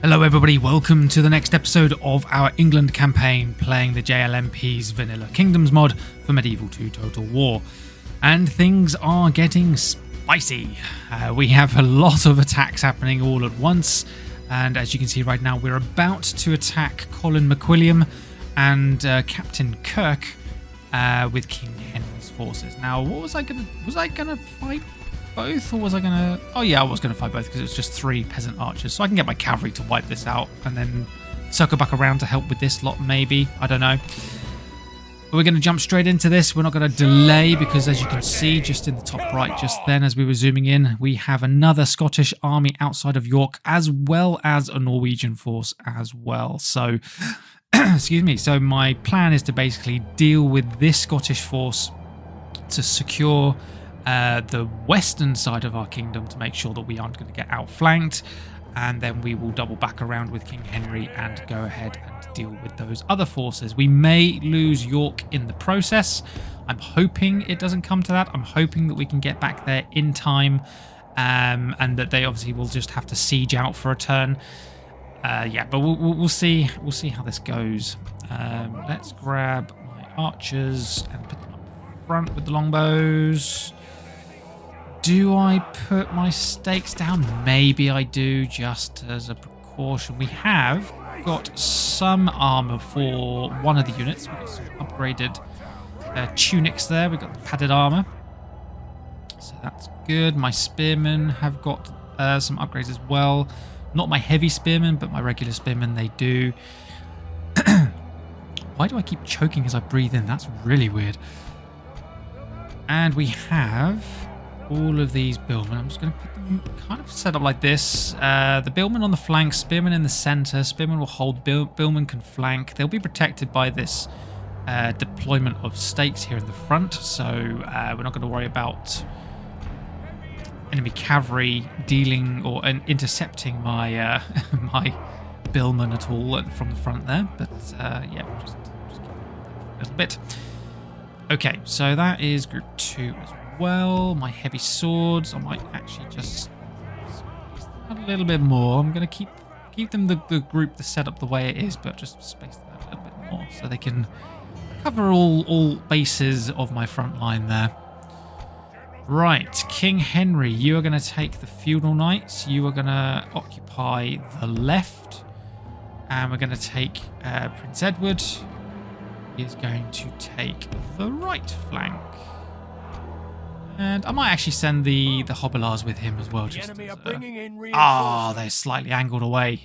Hello everybody, welcome to the next episode of our England campaign, playing the JLMP's Vanilla Kingdoms mod for Medieval 2 Total War. And things are getting spicy. We have a lot of attacks happening all at once, and as you can see right now, we're about to attack Colin McWilliam and Captain Kirk with King Henry's forces. Now, was I gonna fight both, or was I gonna... Oh yeah, I was gonna fight both because it was just 3 peasant archers, so I can get my cavalry to wipe this out and then circle back around to help with this lot, maybe. I don't know. But we're gonna jump straight into this. We're not gonna delay because, as you can see just in the top right just then as we were zooming in, we have another Scottish army outside of York, as well as a Norwegian force as well. So excuse me. So my plan is to basically deal with this Scottish force to secure the western side of our kingdom, to make sure that we aren't going to get outflanked, and then we will double back around with King Henry and go ahead and deal with those other forces. We may lose York in the process. I'm hoping it doesn't come to that. I'm hoping that we can get back there in time, and that they obviously will just have to siege out for a turn. Yeah, but we'll see. We'll see how this goes. Let's grab my archers and put them up front with the longbows. Do I put my stakes down? Maybe I do, just as a precaution. We have got some armor for one of the units. We've got some upgraded tunics there. We've got the padded armor, so that's good. My spearmen have got some upgrades as well. Not my heavy spearmen, but my regular spearmen, they do. Why do I keep choking as I breathe in? That's really weird. And we have all of these billmen. I'm just going to put them kind of set up like this. The billmen on the flank, spearmen in the center. Spearmen will hold, billmen can flank. They'll be protected by this deployment of stakes here in the front, so we're not going to worry about enemy cavalry dealing or intercepting my my billmen at all from the front there. But yeah, we'll just keep it a little bit. Okay, so that is group 2 as well. My heavy swords, I might actually just space them out a little bit more. I'm going to keep them the group, the setup the way it is, but just space them out a little bit more so they can cover all bases of my front line there. Right, King Henry, you are going to take the feudal knights. You are going to occupy the left, and we're going to take Prince Edward. He is going to take the right flank. And I might actually send the Hobilars with him as well. Just as, they're slightly angled away.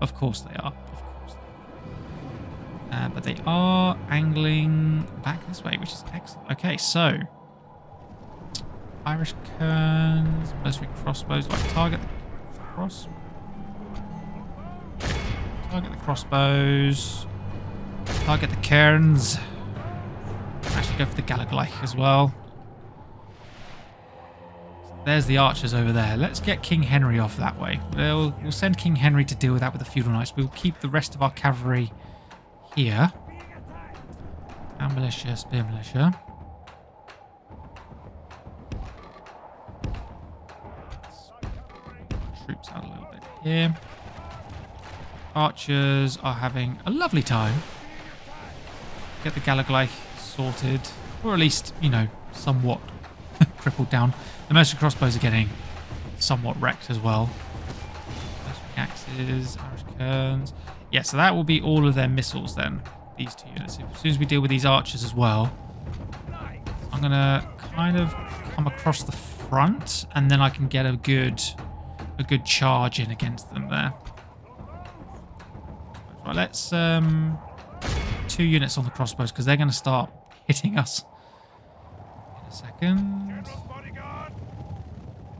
Of course they are. Of course. But they are angling back this way, which is excellent. Okay, so Irish Kerns, mercenary crossbows. Do I target the cross? Target the crossbows. Target the Kerns. Actually go for the Galagleich as well. There's the archers over there. Let's get King Henry off that way. We'll send King Henry to deal with that with the feudal knights. We'll keep the rest of our cavalry here. And militia, spear militia. Troops out a little bit here. Archers are having a lovely time. Get the Galagleich sorted, or at least, you know, somewhat crippled down. The mercenary crossbows are getting somewhat wrecked as well. Mercenary axes, Irish Kerns. Yeah, so that will be all of their missiles then, these 2 units. As soon as we deal with these archers as well, I'm going to kind of come across the front, and then I can get a good charge in against them there. Right, let's 2 units on the crossbows, because they're going to start hitting us in a second.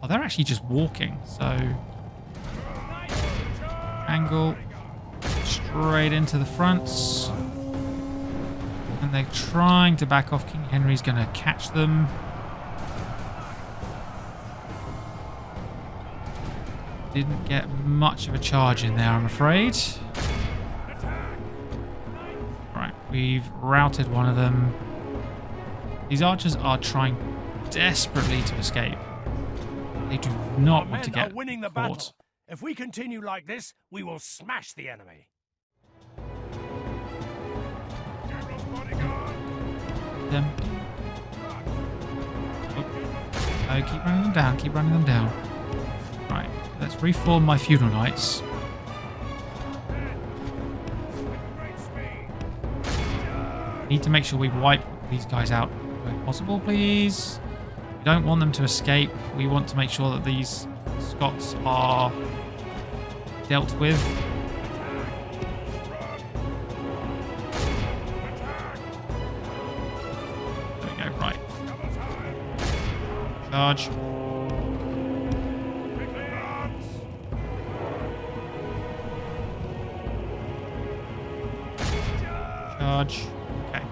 Oh, they're actually just walking, so angle straight into the fronts, and they're trying to back off. King Henry's going to catch them. Didn't get much of a charge in there, I'm afraid. Right, we've routed one of them. These archers are trying desperately to escape. They do not want to get caught. If we continue like this, we will smash the enemy. Them. Oh, keep running them down. Keep running them down. Right, let's reform my feudal knights. Need to make sure we wipe these guys out where possible, please. We don't want them to escape. We want to make sure that these Scots are dealt with. There we go, right. Charge. Charge. Okay.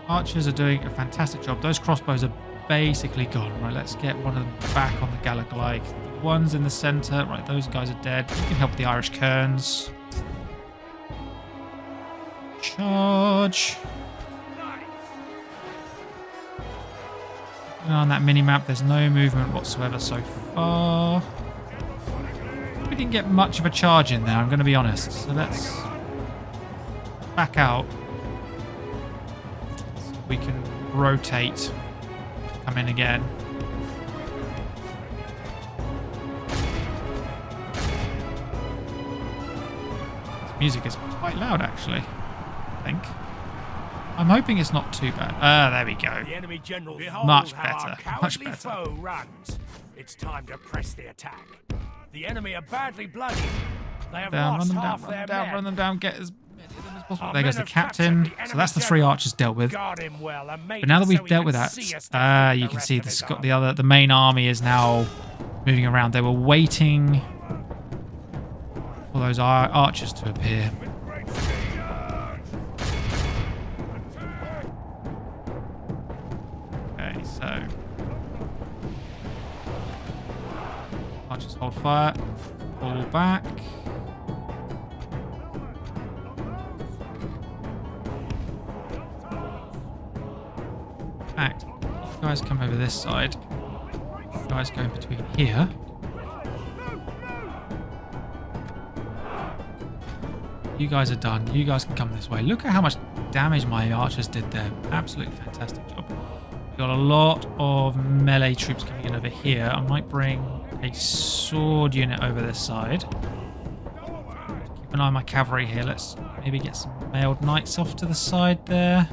Archers are doing a fantastic job. Those crossbows are basically gone. Right, let's get one of them back on the Gallagher. The ones in the centre. Right, those guys are dead. You can help with the Irish Kerns. Charge. On that mini-map, there's no movement whatsoever so far. We didn't get much of a charge in there, I'm going to be honest. So let's back out. So we can rotate. Come in again. This music is quite loud, actually, I think. I'm hoping it's not too bad. There we go. The enemy general Much how our better. Much cowardly better. foe runs. It's time to press the attack. The enemy are badly bloody. They have Down, run lost them down, half run their them down, men. run them down. Get as many of them as possible. Our There goes men the have captured captain. the So enemy that's the three general. archers dealt with. Guard him well and make But now that it we've so he dealt with can that, see us defeat you the can rest see of his the main army is now moving around. They were waiting for those archers to appear. Okay, so archers hold fire, pull back. In fact, you guys come over this side. You guys go in between here. You guys are done. You guys can come this way. Look at how much damage my archers did there. Absolutely fantastic job. We've got a lot of melee troops coming in over here. I might bring a sword unit over this side. Keep an eye on my cavalry here. Let's maybe get some mailed knights off to the side there.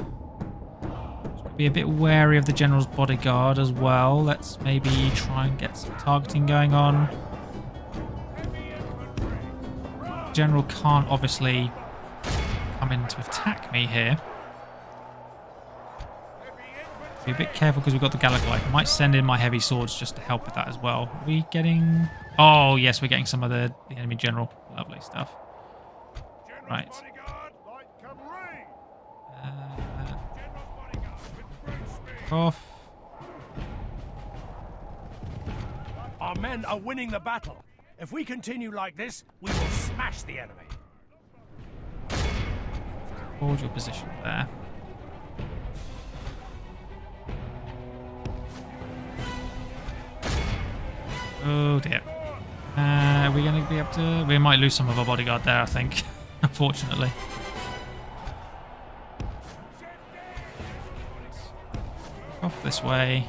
Be a bit wary of the general's bodyguard as well. Let's maybe try and get some targeting going on. The general can't obviously come in to attack me here. Be a bit careful because we've got the Gallagher. I might send in my heavy swords just to help with that as well. Are we getting... Oh, yes, we're getting some of the enemy general. Lovely stuff. Right. Off. Our men are winning the battle. If we continue like this, we will smash the enemy. Hold your position there. Oh dear. Are we going to be able to... We might lose some of our bodyguard there, I think. Unfortunately. Off this way.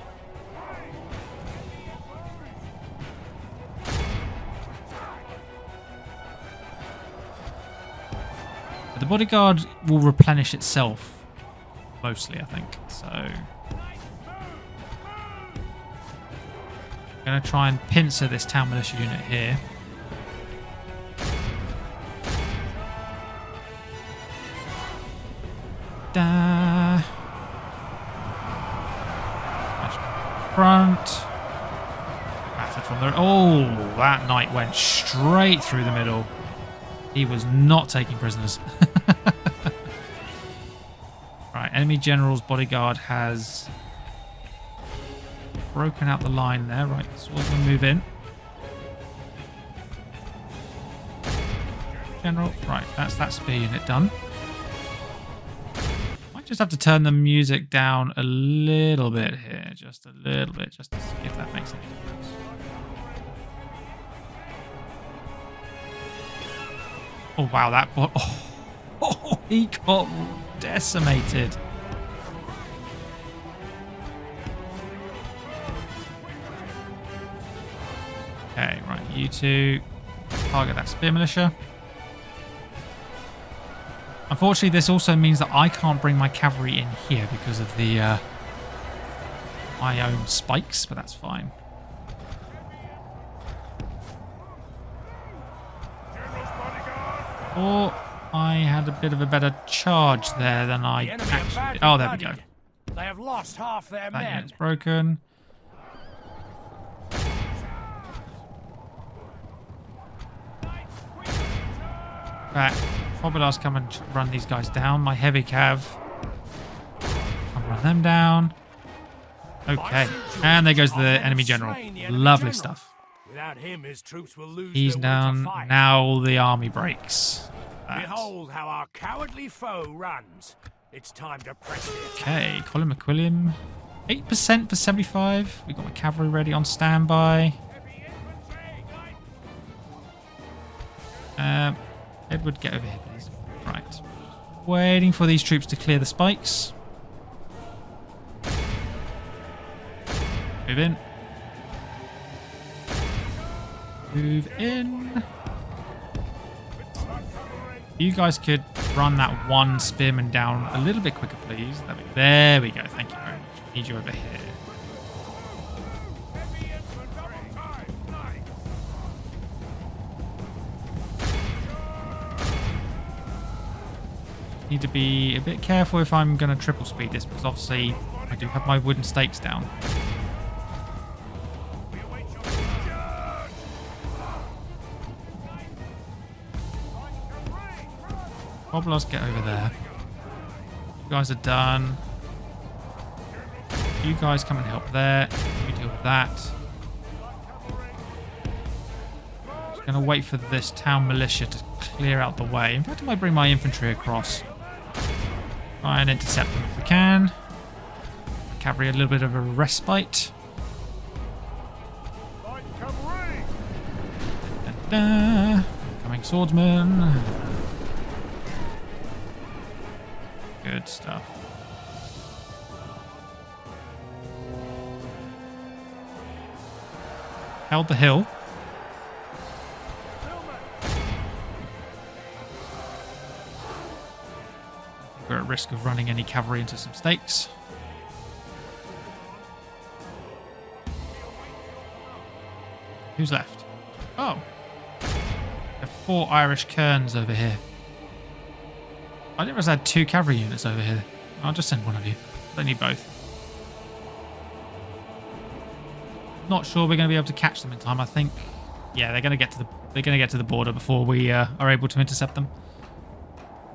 But the bodyguard will replenish itself, mostly, I think. So, I'm going to try and pincer this town militia unit here. Da. Front. Battered from there. Oh, that knight went straight through the middle. He was not taking prisoners. Right, enemy general's bodyguard has broken out the line there. Right, swordsman move in. General, right, that's that spear unit done. Just have to turn the music down a little bit here, just a little bit, just to see if that makes any difference. Oh, wow, that... Oh, he got decimated. Okay, right, you two target that spear militia. Unfortunately, this also means that I can't bring my cavalry in here because of the my own spikes, but that's fine. Or I had a bit of a better charge there than I actually... Oh, there we go. They have lost half their That men. unit's broken. Right, Hobilars come and run these guys down. My heavy cav. I'll run them down. Okay, and there goes the enemy general. Lovely stuff. Without him, his troops will lose He's their will to down. fight. Now the army breaks. That. Behold how our cowardly foe runs. It's time to press the attack. Okay, Colin McQuilliam. 8% for 75. We got my cavalry ready on standby. Edward, get over here, please. Right. Waiting for these troops to clear the spikes. Move in. Move in. You guys could run that one spearman down a little bit quicker, please. There we go. Thank you very much. Need you over here. Need to be a bit careful if I'm going to triple speed this, because obviously I do have my wooden stakes down. Hobilars, get over there. You guys are done. You guys come and help there. You deal with that. Just going to wait for this town militia to clear out the way. In fact, I might bring my infantry across. Try and intercept them if we can. Cavalry a little bit of a respite. Da-da. Coming swordsman. Good stuff. Held the hill. We're at risk of running any cavalry into some stakes. Who's left? Oh. There are 4 Irish kerns over here. I didn't realize I had 2 cavalry units over here. I'll just send one of you. Don't need both. Not sure we're going to be able to catch them in time. I think, yeah, they're going to get to the border before we are able to intercept them.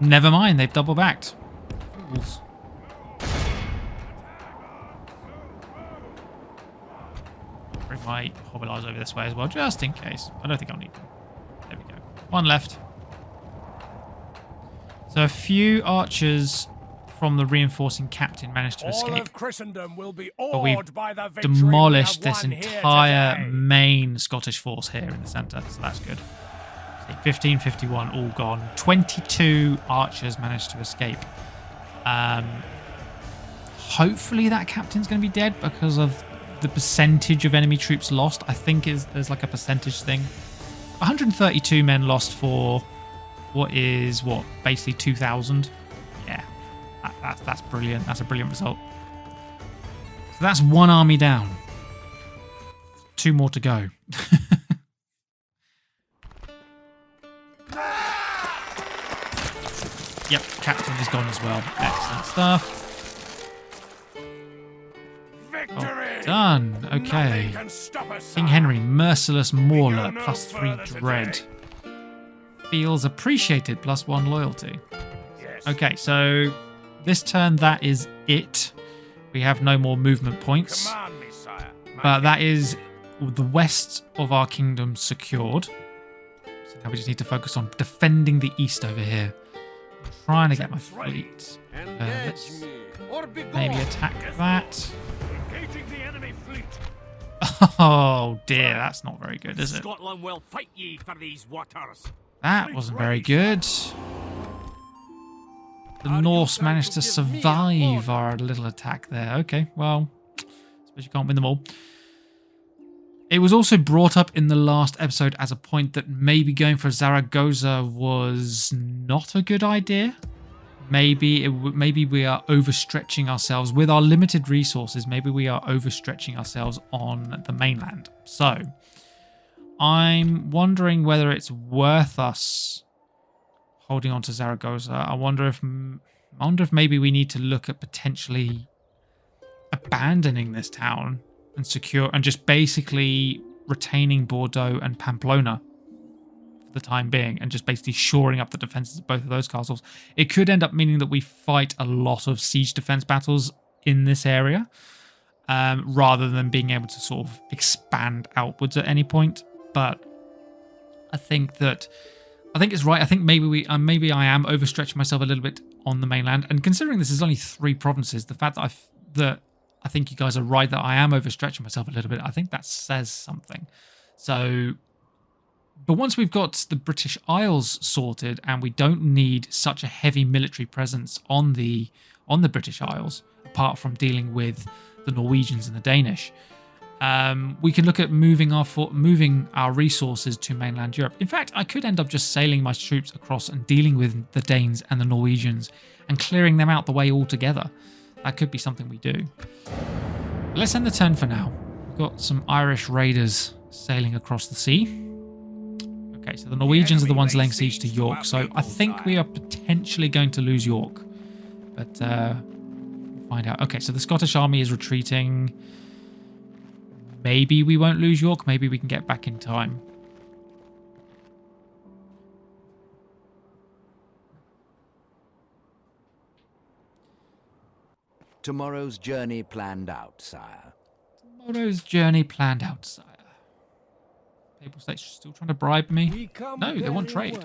Never mind, they've double backed. Fools. Bring my Hobilars over this way as well, just in case. I don't think I'll need them. There we go. 1 left. So a few archers from the reinforcing captain managed to escape. All of Christendom will be But we've awed by the victory demolished we have this won here entire today. main Scottish force here in the centre, so that's good. 1551 all gone. 22 archers managed to escape. Hopefully that captain's going to be dead because of the percentage of enemy troops lost. I think there's like a percentage thing. 132 men lost for basically 2,000. Yeah, that's brilliant. That's a brilliant result. So that's 1 army down. 2 more to go. Yep, captain is gone as well. Excellent stuff. Victory! Oh, done. Okay. Nothing can stop us, King sire. Henry, Merciless Mauler, no +3 further dread. today. Feels appreciated, +1 loyalty. Yes. Okay, so this turn that is it. We have no more movement points. Command me, sire. But that is the west of our kingdom secured. So now we just need to focus on defending the east over here. I'm trying to get my fleet. Let's maybe attack that. Engaging the enemy fleet. Oh dear, that's not very good, is it? Scotland will fight ye for these waters. That wasn't very good. The Norse managed to survive our little attack there. Okay, well, I suppose you can't win them all. It was also brought up in the last episode as a point that maybe going for Zaragoza was not a good idea. Maybe we are overstretching ourselves with our limited resources. Maybe we are overstretching ourselves on the mainland. So I'm wondering whether it's worth us holding on to Zaragoza. I wonder if maybe we need to look at potentially abandoning this town and just basically retaining Bordeaux and Pamplona for the time being, and just basically shoring up the defenses of both of those castles. It could end up meaning that we fight a lot of siege defense battles in this area, rather than being able to sort of expand outwards at any point. But I think it's right. I think maybe I am overstretching myself a little bit on the mainland, and considering this is only 3 provinces, the fact that I think you guys are right that I am overstretching myself a little bit, I think that says something. So, but once we've got the British Isles sorted and we don't need such a heavy military presence on the British Isles, apart from dealing with the Norwegians and the Danish, we can look at moving our resources to mainland Europe. In fact, I could end up just sailing my troops across and dealing with the Danes and the Norwegians and clearing them out the way altogether. That could be something we do. Let's end the turn for now. We've got some Irish raiders sailing across the sea. Okay, so the Norwegians are the ones laying siege to York, so I think we are potentially going to lose York. But we'll find out. Okay, so the Scottish army is retreating. Maybe we won't lose York. Maybe we can get back in time. Tomorrow's journey planned out, sire. Tomorrow's journey planned out, sire. Papal State's still trying to bribe me? No, they want trade.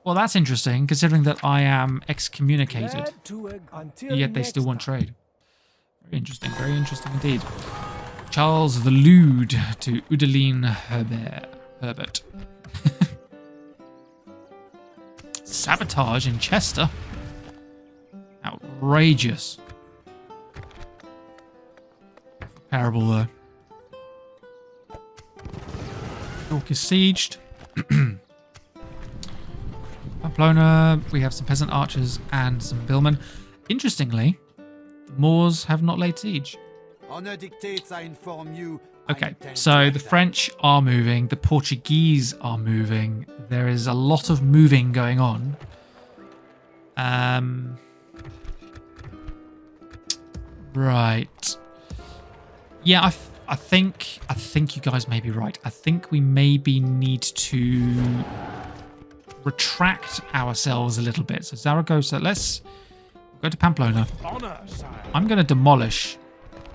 Well, that's interesting, considering that I am excommunicated. Yet they still want trade. Very interesting indeed. Charles the Lewd to Udeline Herbert. Sabotage in Chester. Outrageous. Parable though. York is sieged. Pamplona, we have some peasant archers and some billmen. Interestingly, the Moors have not laid siege. Okay, so the French are moving, the Portuguese are moving. There is a lot of moving going on. Right. Yeah, I think you guys may be right. I think we maybe need to retract ourselves a little bit. So Zaragoza, let's go to Pamplona. I'm going to demolish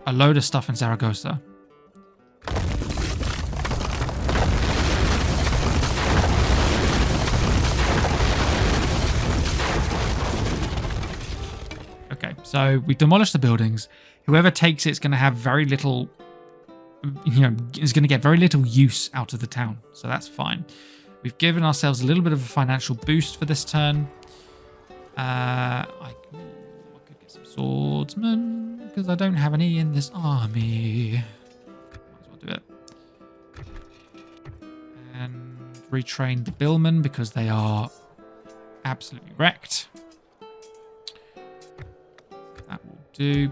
a load of stuff in Zaragoza. Okay, so we demolished the buildings. Whoever takes it's going to have very little, is going to get very little use out of the town. So that's fine. We've given ourselves a little bit of a financial boost for this turn. I could get some swordsmen because I don't have any in this army. Might as well do it. And retrain the billmen because they are absolutely wrecked. That will do.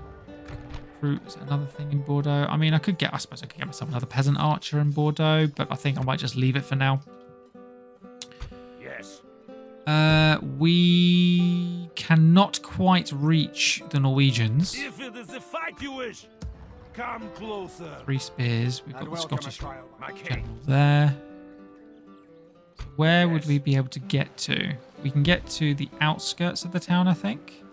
Recruit is another thing in Bordeaux. I mean, I suppose I could get myself another peasant archer in Bordeaux, but I think I might just leave it for now. Yes. We cannot quite reach the Norwegians. If it is a fight you wish, come closer. 3 spears. We've got the Scottish general there. So where would we be able to get to? We can get to the outskirts of the town, I think.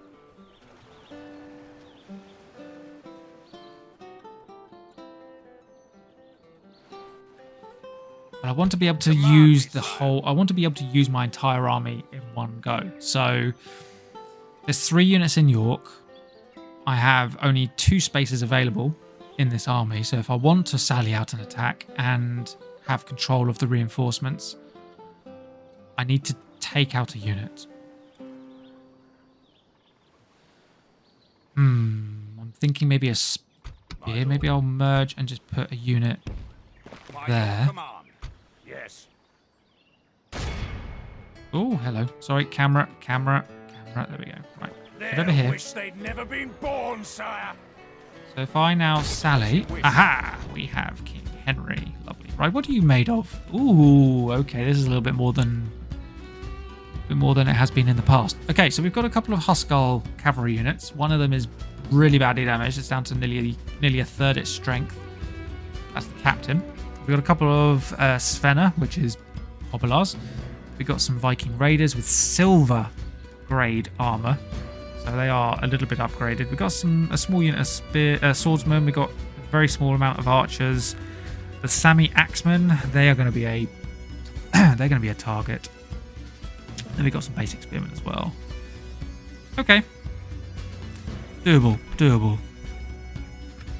But I want to be able to use I want to be able to use my entire army in one go. So there's 3 units in York. I have only 2 spaces available in this army. So if I want to sally out an attack and have control of the reinforcements. I need to take out a unit. I'm thinking maybe a spear. Maybe I'll merge and just put a unit there. Yes. Oh, hello. Sorry, camera. There we go. Right, get over here. Wish they'd never been born, sire. So if I now sally, aha, we have King Henry. Lovely. Right, what are you made of? Ooh, okay, this is a little bit more than it has been in the past. Okay, so we've got a couple of Huskarl cavalry units. One of them is really badly damaged. It's down to nearly a third its strength. That's the captain. We've got a couple of Svenna, which is Hobilars. We've got some Viking raiders with silver grade armor. So they are a little bit upgraded. We've got a small unit of swordsmen. We've got a very small amount of archers. The Sami axemen, they are going to be a target. Then we've got some basic spearmen as well. Okay. Doable.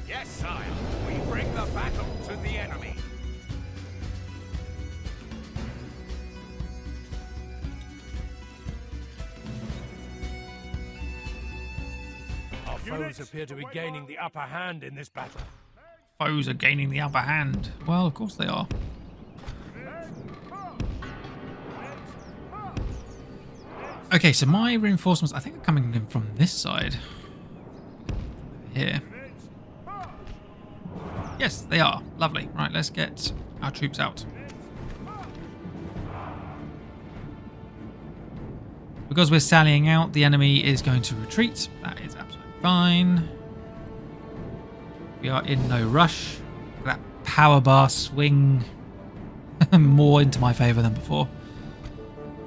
Yes, sire. We bring the battle to the enemy. Our foes appear to be gaining the upper hand in this battle. Foes are gaining the upper hand. Well, of course they are. Okay, so my reinforcements, I think, are coming in from this side. Here. Yes, they are. Lovely. Right, let's get our troops out. Because we're sallying out, the enemy is going to retreat. That is absolutely fine. We are in no rush. That power bar swing more into my favour than before.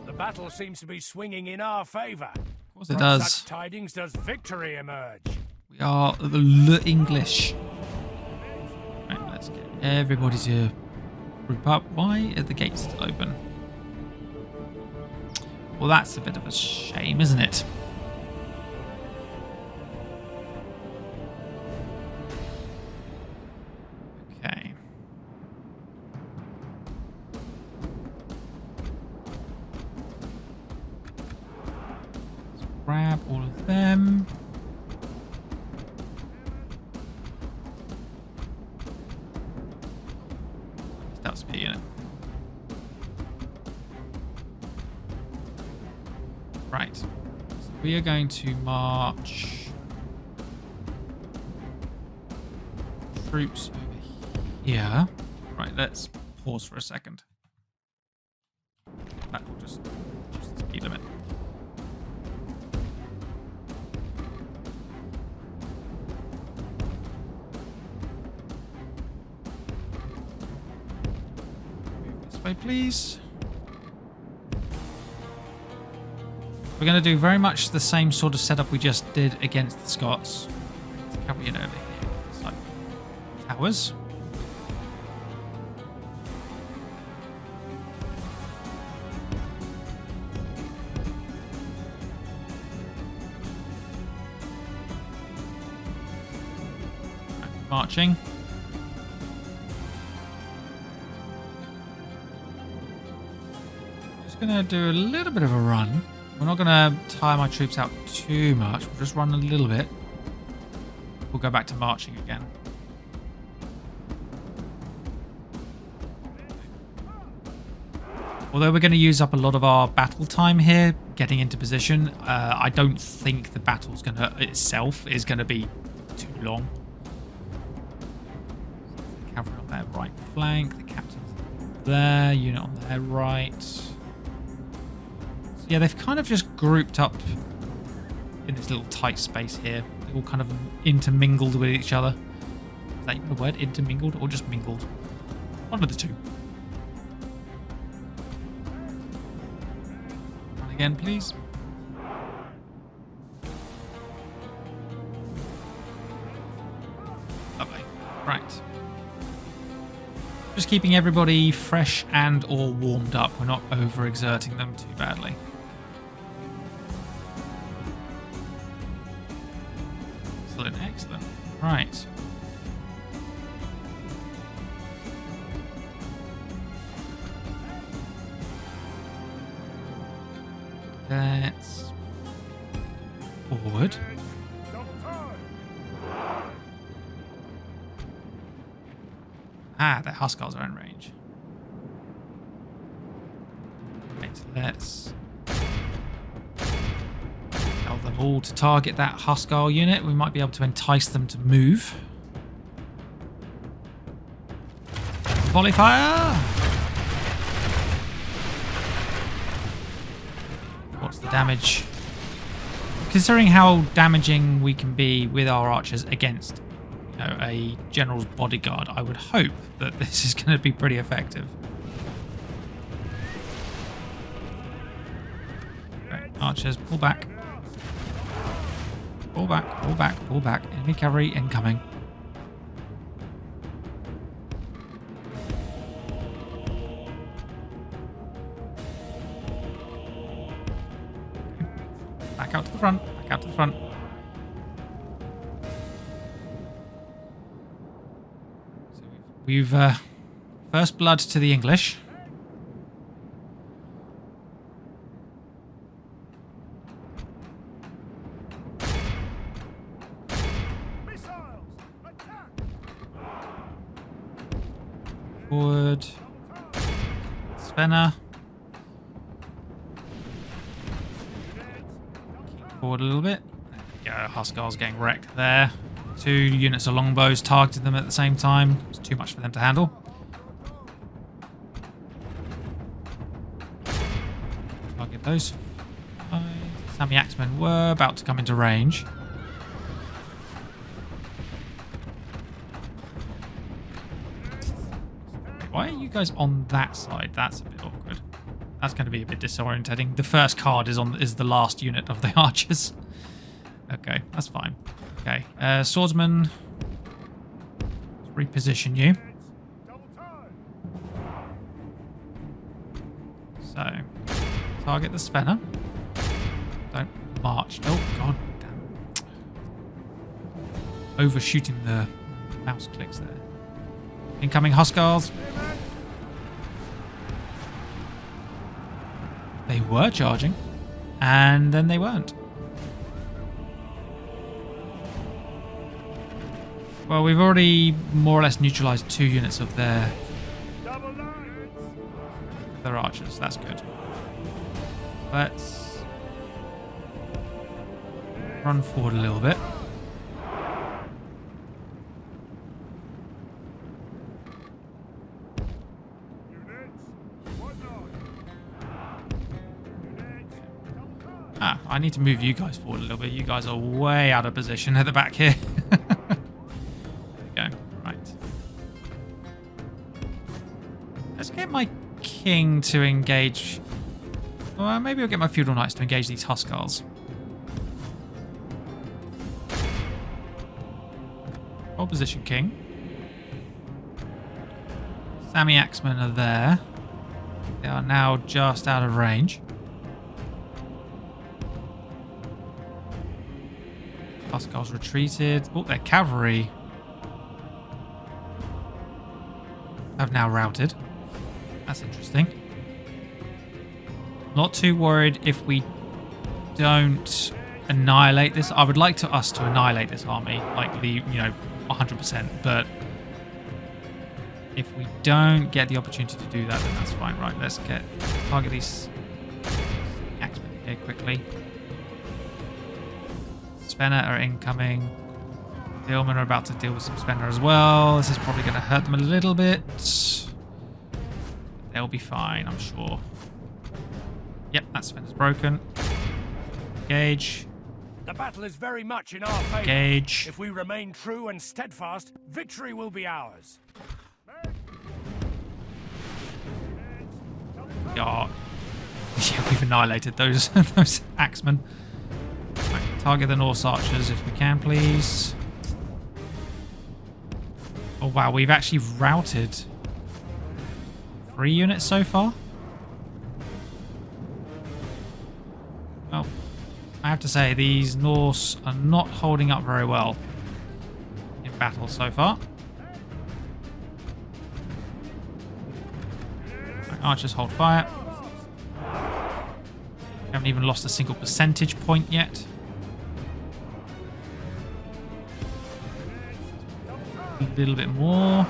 The battle seems to be swinging in our favour. Of course it does. Such tidings does victory emerge. We are the English. Right, let's get everybody to group up. Why are the gates still open? Well, that's a bit of a shame, isn't it? Okay. Let's grab all of them. Stout spear unit. Right. So we are going to march troops over here. Right, let's pause for a second. That will just the speed limit. Move this way, please. We're going to do very much the same sort of setup we just did against the Scots. Cavalry over here. It's like towers. Marching. Just going to do a little bit of a run. We're not going to tire my troops out too much. We'll just run a little bit. We'll go back to marching again. Although we're going to use up a lot of our battle time here, getting into position, I don't think the battle's going to itself is going to be too long. The cavalry on their right flank, the captain's there, unit on their right. Yeah, they've kind of just grouped up in this little tight space here. They're all kind of intermingled with each other. Is that even a word? Intermingled or just mingled? One of the two. Run again, please. Lovely. Right. Just keeping everybody fresh and or warmed up. We're not overexerting them too badly. Excellent. Right. Let's forward. Ah, the Huskars are in range. Right, let's tell them all to target that Huskar unit. We might be able to entice them to move. Volley fire! What's the damage? Considering how damaging we can be with our archers against, you know, a general's bodyguard, I would hope that this is going to be pretty effective. Right, archers, pull back. Pull back, pull back, pull back. Enemy cavalry incoming. Back out to the front, back out to the front. So we've first blood to the English. Forward. Svenna. Forward a little bit. There we go. Huskar's getting wrecked there. 2 units of longbows targeted them at the same time. It's too much for them to handle. Target those 5. Sami Axemen were about to come into range. Why are you guys on that side? That's a bit awkward. That's going to be a bit disorientating. The first card is the last unit of the archers. Okay, that's fine. Okay, swordsman. Let's reposition you. So, target the Svenna. Don't march. Oh, god damn. Overshooting the mouse clicks there. Incoming Huskars. They were charging, and then they weren't. Well, we've already more or less neutralized 2 units of their archers. That's good. Let's run forward a little bit. Ah, I need to move you guys forward a little bit. You guys are way out of position at the back here. There we go. Right. Let's get my king to engage. Well, maybe I'll get my feudal knights to engage these Huskars. Hold position, king. Sami Axemen are there. They are now just out of range. Huskars retreated. Oh, their cavalry have now routed. That's interesting. Not too worried if we don't annihilate this. I would like us to annihilate this army, like the 100%. But if we don't get the opportunity to do that, then that's fine. Right, let's target these axemen here quickly. Svenna are incoming. The Omen are about to deal with some Svenna as well. This is probably going to hurt them a little bit. They'll be fine, I'm sure. Yep, that Svenna's broken. Engage. The battle is very much in our favor. Engage. If we remain true and steadfast, victory will be ours. Yeah, we've annihilated those axemen. Right, target the Norse archers if we can, please. Oh wow, we've actually routed 3 units so far. Well, I have to say these Norse are not holding up very well in battle so far. Right, archers hold fire. Haven't even lost a single percentage point yet. A little bit more.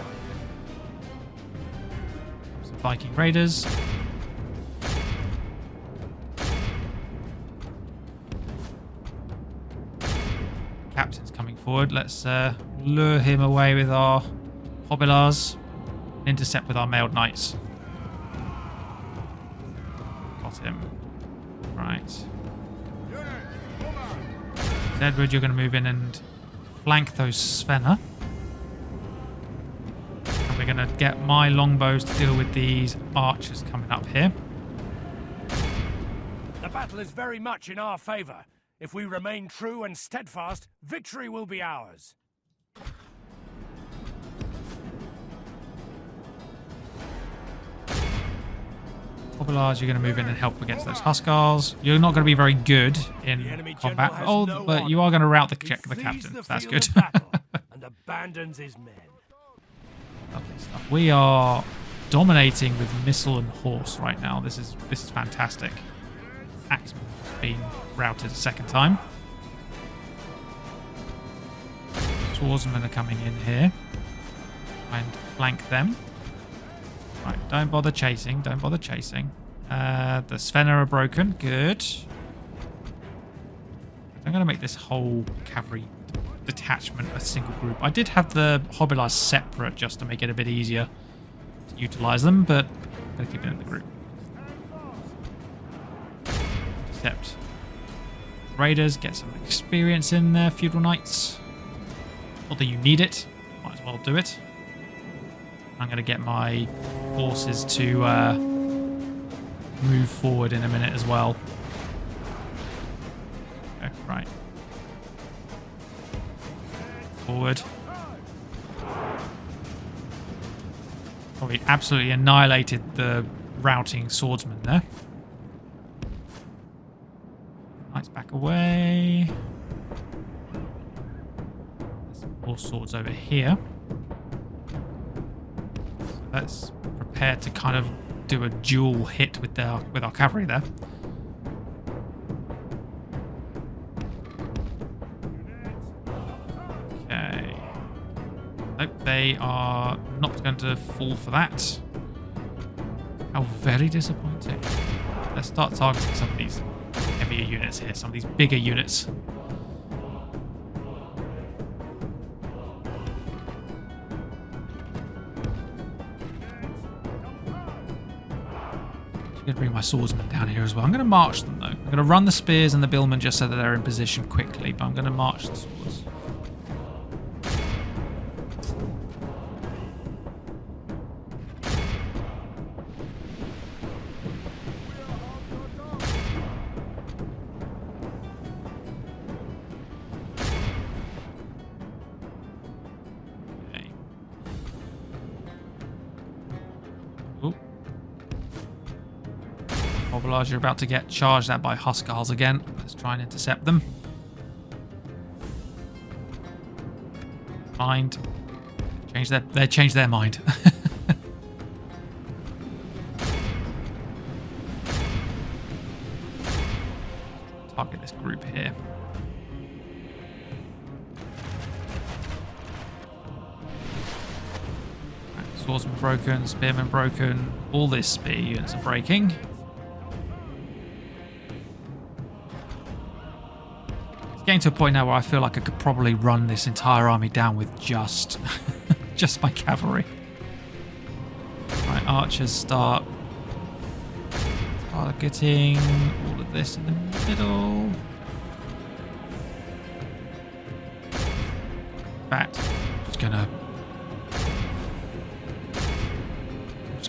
Some Viking Raiders. Captain's coming forward. Let's lure him away with our Hobilars and intercept with our mailed knights. Got him. Right. Edward, you're going to move in and flank those Svenna. And we're going to get my longbows to deal with these archers coming up here. The battle is very much in our favour. If we remain true and steadfast, victory will be ours. Hobilars, you're going to move in and help against those Huskars. You're not going to be very good in combat. Oh, no but you are going to rout the captain. That's good. And abandons his men. Lovely stuff. We are dominating with missile and horse right now. This is fantastic. Axeman has been routed a second time. Swordsmen are coming in here. Try and flank them. Right, don't bother chasing. Don't bother chasing. The Svenna are broken. Good. I'm going to make this whole cavalry detachment a single group. I did have the Hobilars separate just to make it a bit easier to utilise them, but I'm going to keep it in the group. Except Raiders, get some experience in there, Feudal Knights. Not that you need it. Might as well do it. I'm going to get my forces to move forward in a minute as well. Okay, right. Forward. Probably absolutely annihilated the routing swordsman there. Knights back away. There's some more swords over here. Let's prepare to kind of do a dual hit with our cavalry there. Okay. Nope, they are not going to fall for that. How very disappointing. Let's start targeting some of these heavier units here, some of these bigger units. I'm going to bring my swordsmen down here as well. I'm going to march them though. I'm going to run the spears and the billmen just so that they're in position quickly, but I'm going to march the swords. Okay. Ooh. Hobilars, you're about to get charged at by Huskars again. Let's try and intercept them. Mind. They changed their mind. Target this group here. Right, swordsman broken, spearmen broken. All these spear units are breaking. Getting to a point now where I feel like I could probably run this entire army down with just my cavalry. Right, archers start targeting all of this in the middle. In fact, I'm just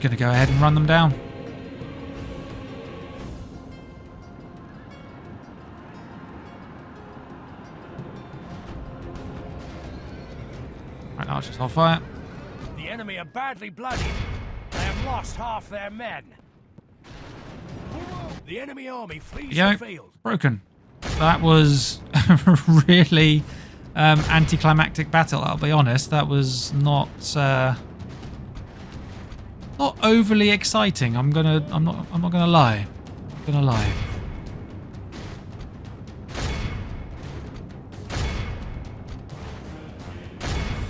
gonna go ahead and run them down. Archers hold fire. The enemy are badly bloodied. They have lost half their men. The enemy army flees the field. Broken. That was a really anticlimactic battle. I'll be honest. That was not overly exciting. I'm not gonna lie.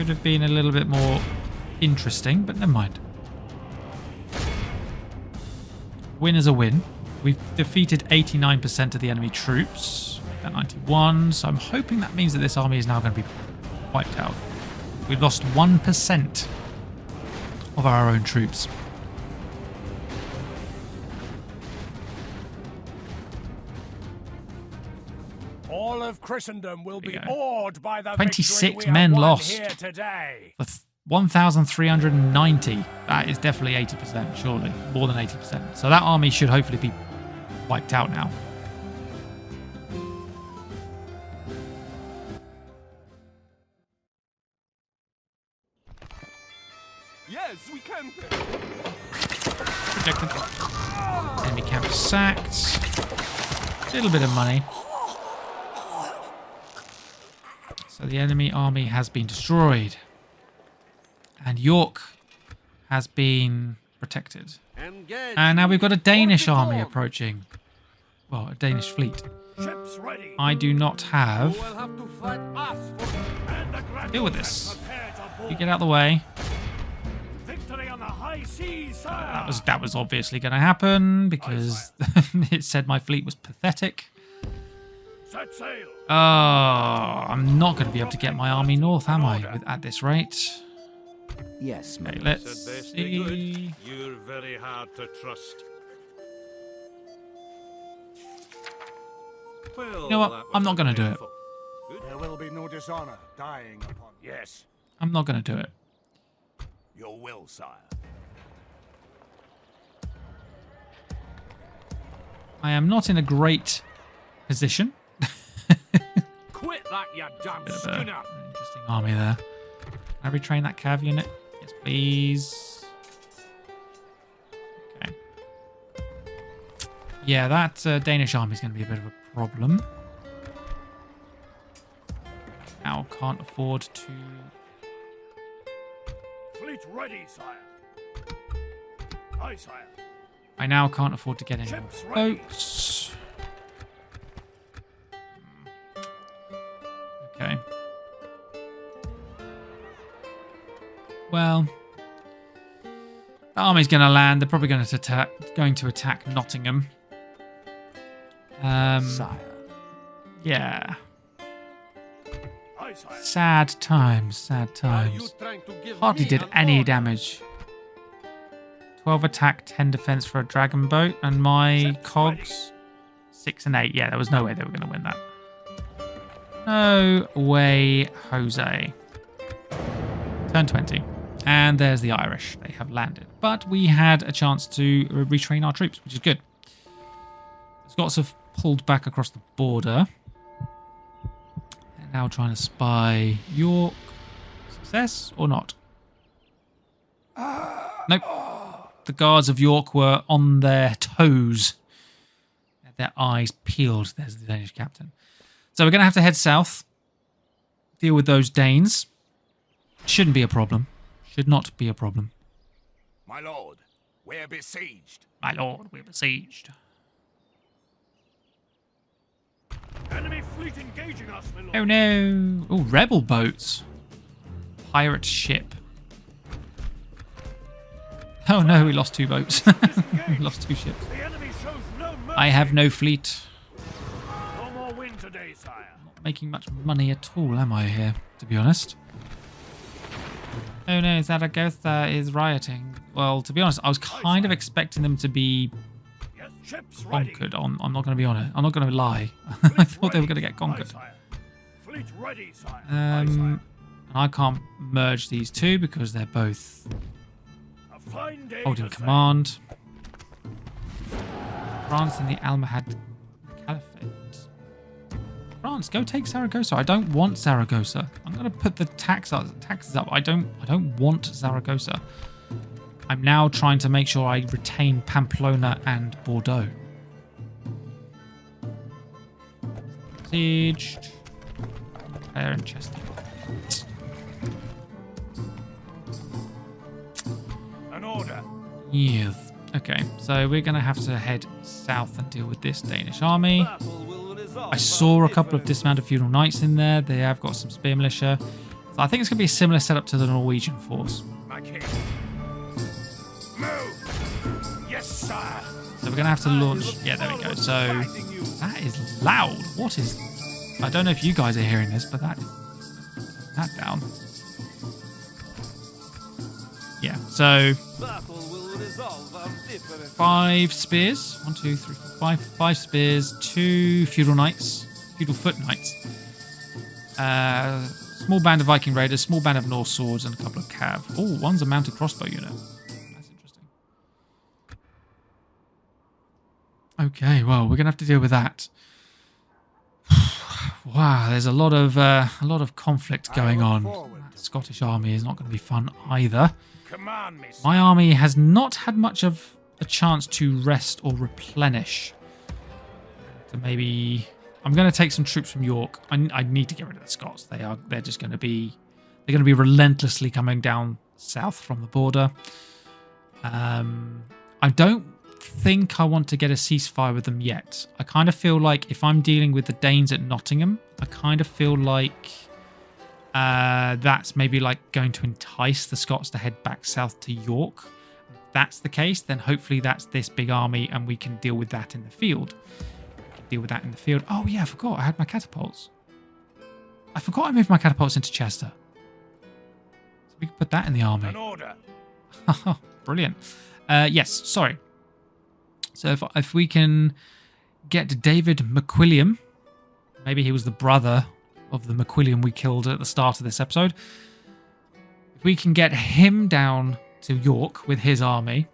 Could have been a little bit more interesting, but never mind. Win is a win. We've defeated 89% of the enemy troops. At 91, so I'm hoping that means that this army is now going to be wiped out. We've lost 1% of our own troops. All of Christendom will be awed by the 26 victory we men have won lost. here today. For 1,390. That is definitely 80%, surely. More than 80%. So that army should hopefully be wiped out now. Yes, we can. Projected. Enemy camp sacked. A little bit of money. So the enemy army has been destroyed. And York has been protected. And now we've got a Danish army approaching. Well, a Danish fleet. Ships ready. I do not have... You will have to fight us for And the Grand Deal with Duke this. has prepared to board. You get out of the way. Victory on the high seas, sire. That was obviously going to happen because it said my fleet was pathetic. Set sail. Oh, I'm not going to be able to get my army north, am I, at this rate? Yes, Okay, my let's best see. You're very hard to trust. Well, You know what? I'm not going to do it. There will be no dishonor dying upon. Yes, I'm not going to do it. your will, sire. I am not in a great position. Quit that, you damn Bit of schooner. an interesting army there. Can I retrain that cav unit? Yes, please. Okay. Yeah, that Danish army is going to be a bit of a problem. Now can't afford to... Fleet ready, sire. Aye, sire. I now can't afford to get any more Ships ready. boats. Okay. Well, the army's going to land. They're probably going to attack Nottingham. sire. Yeah. Aye, sire. Sad times. Sad Are you times. trying to give Hardly me did an any order? damage. 12 attack, 10 defense for a dragon boat, and my Ships cogs 6 and 8. Yeah, there was no way they were going to win that. No way, Jose. Turn 20. And there's the Irish. They have landed. But we had a chance to retrain our troops, which is good. The Scots have pulled back across the border. They're now trying to spy York. Success or not? Nope. The guards of York were on their toes. They had their eyes peeled. There's the Danish captain. So we're going to have to head south. Deal with those Danes. Shouldn't be a problem. Should not be a problem. My lord, we're besieged. My lord, we're besieged. Enemy fleet engaging us, my lord. Oh no. Oh, rebel boats. Pirate ship. Oh no, we lost 2 boats. We lost 2 ships. The enemy shows no mercy. I have no fleet. No more wind today, sire. Not making much money at all, am I here, to be honest? Oh no, Zaragoza is rioting. Well, to be honest, I was kind of expecting them to be Yes, ships ready. conquered. I'm not going to be honest. I'm not going to lie. I thought they were going to get conquered. Aye, sire. Fleet ready, sire. Aye, sire. And I can't merge these two because they're both A fine day holding to sail. command. France and the Almohad Caliphate. France, go take Zaragoza. I don't want Zaragoza. I'm going to put the taxes up. I don't want Zaragoza. I'm now trying to make sure I retain Pamplona and Bordeaux. Sieged. Clare and Chester. An order. Yes. Okay, so we're going to have to head south and deal with this Danish army. Battle will result I saw a couple of dismounted feudal knights in there. They have got some spear militia. So I think it's going to be a similar setup to the Norwegian force. My king. Move! Yes, sire! So we're going to have to launch... Yeah, there we go. So that is loud. What is... I don't know if you guys are hearing this, but that is... That down. Yeah, so... 5 spears. 1, 2, 3, 4, 5. 5 spears. 2 feudal knights. Feudal foot knights. Small band of Viking raiders. Small band of Norse swords and a couple of cav. Oh, one's a mounted crossbow unit. That's interesting. Okay, well, we're gonna have to deal with that. Wow, there's a lot of conflict going on. That Scottish army is not going to be fun either. Command me, My army has not had much of a chance to rest or replenish. So maybe I'm going to take some troops from York. I need to get rid of the Scots. They're just going to be relentlessly coming down south from the border. I don't think I want to get a ceasefire with them yet. I kind of feel like if I'm dealing with the Danes at Nottingham, I kind of feel like that's maybe like going to entice the Scots to head back south to York. If that's the case, then hopefully that's this big army and we can deal with that in the field. Oh yeah, I forgot. I had my catapults. I forgot I moved my catapults into Chester. So we can put that in the army. An order. Brilliant. Yes, sorry. So if we can get David McWilliam, maybe he was the brother of the McWilliam we killed at the start of this episode. If we can get him down to York with his army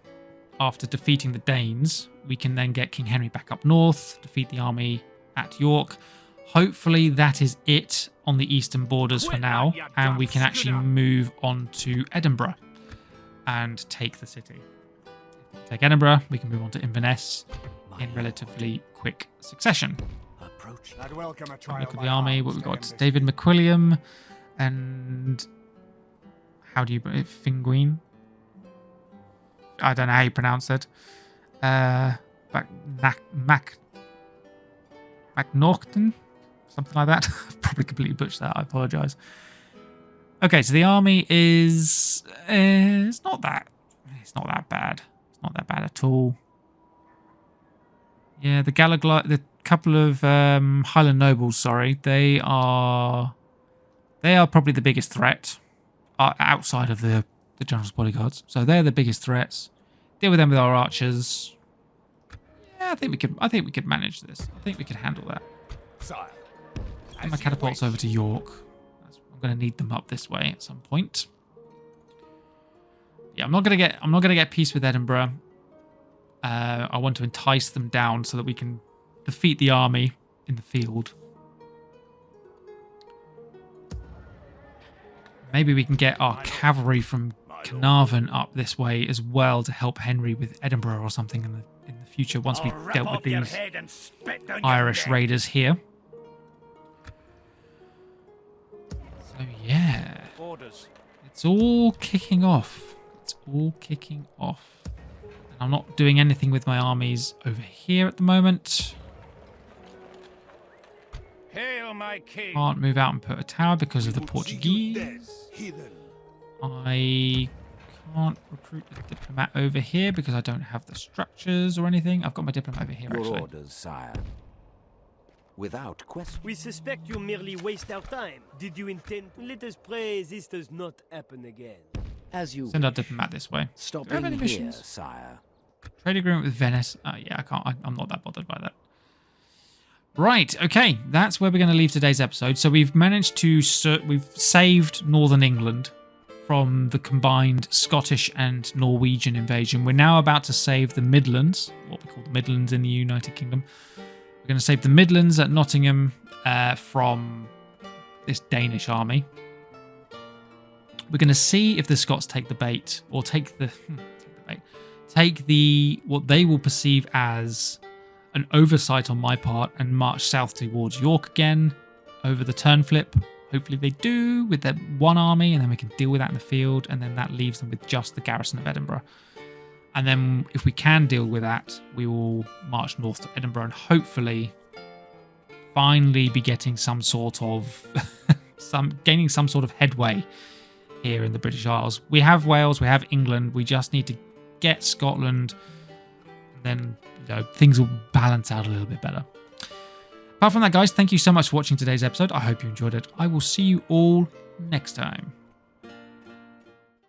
after defeating the Danes, we can then get King Henry back up north, defeat the army at York. Hopefully that is it on the eastern borders for now, and we can actually move on to Edinburgh and take the city. Take Edinburgh, we can move on to Inverness in relatively quick succession. I'd welcome a trial. Look at the army. What we've got: David McWilliam and how do you Finguine? I don't know how you pronounce it. MacNaughton, something like that. I've probably completely butchered that. I apologise. Okay, so the army is it's not that bad. It's not that bad at all. Yeah, the couple of Highland nobles, sorry, they are probably the biggest threat outside of the general's bodyguards. So they're the biggest threats. Deal with them with our archers. Yeah, I think we could manage this. I think we could handle that. Sire, Get my catapults over to York. I'm going to need them up this way at some point. Yeah, I'm not going to get peace with Edinburgh. I want to entice them down so that we can defeat the army in the field. Maybe we can get our cavalry from Carnarvon up this way as well to help Henry with Edinburgh or something in the future once we've dealt with these Irish raiders here. So yeah, it's all kicking off. And I'm not doing anything with my armies over here at the moment. Hail, my king. Can't move out and put a tower because of the Portuguese. I can't recruit a diplomat over here because I don't have the structures or anything. I've got my diplomat over here, Your actually. orders, sire. Without question. We suspect you merely waste our time. Did you intend? Let us pray this does not happen again. As you Send our wish. diplomat this way. Stop Do we have any here, missions? sire. Trade agreement with Venice. Yeah, I can't. I'm not that bothered by that. Right. Okay. That's where we're going to leave today's episode. So we've managed to we've saved Northern England from the combined Scottish and Norwegian invasion. We're now about to save the Midlands, what we call the Midlands in the United Kingdom. We're going to save the Midlands at Nottingham from this Danish army. We're going to see if the Scots take the bait, or take the what they will perceive as an oversight on my part and march south towards York again over the turn flip. Hopefully they do with their one army, and then we can deal with that in the field, and then that leaves them with just the garrison of Edinburgh. And then if we can deal with that, we will march north to Edinburgh and hopefully finally be getting some sort of gaining some sort of headway here in the British Isles. We have Wales, we have England. We just need to get Scotland. Then things will balance out a little bit better. Apart from that, guys, thank you so much for watching today's episode. I hope you enjoyed it. I will see you all next time.